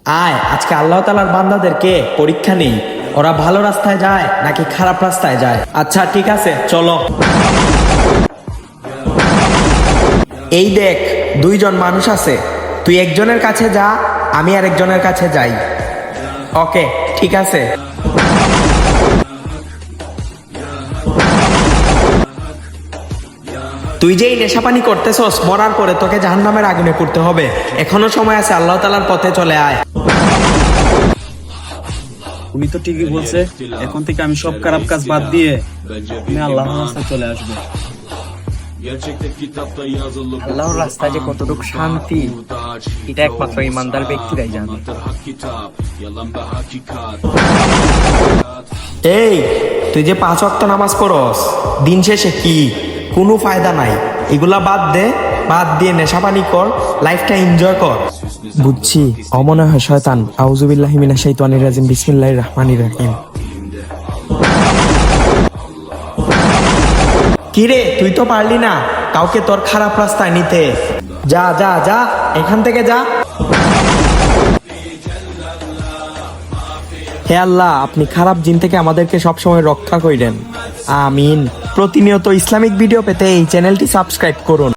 আয় আজকে আল্লাহ তাআলার বান্দাদেরকে পরীক্ষা নেই, ওরা ভালো রাস্তায় যায় নাকি খারাপ রাস্তায় যায়। আচ্ছা ঠিক আছে চলো। এই দেখ দুইজন মানুষ আছে, তুই একজনের কাছে যা, আমি আরেকজনের কাছে যাই। ওকে ঠিক আছে। তুই যে এই নেশাপানি করতেছস, মরার পরে তোকে জাহান্নামের আগুনে পড়তে হবে। এখনো সময় আছে, আল্লাহ তাআলার পথে চলে আয়। উনি তো ঠিকই বলছে, এখন থেকে আমি সব খারাপ কাজ বাদ দিয়ে আমি আল্লাহর রাস্তায় চলে আসবো। আল্লাহর রাস্তায় যে কতটুকু শান্তি, এটা একমাত্র ইমানদার ব্যক্তিরাই জানে। এই তুই যে 5 ওয়াক্ত নামাজ পড়স, দিন শেষে কি কোনো ফায়দা নাই। এগুলা বাদ দে, বাদ দিয়ে নেশাপানি কর, লাইফটা এনজয় কর। বুঝছি অমনে হয় শয়তান। আউযুবিল্লাহি মিনাশ শাইতানির রাজিম, বিসমিল্লাহির রহমানির রহিম। কিরে তুই তো পারলি না কাউকে তোর খারাপ রাস্তায় নিতে। যা যা যা এখান থেকে যা। হে আল্লাহ, আপনি খারাপ জিন থেকে আমাদেরকে সবসময় রক্ষা করেন, আমিন। প্রতিনিয়ত ইসলামিক ভিডিও পেতে এই চ্যানেলটি সাবস্ক্রাইব করুন।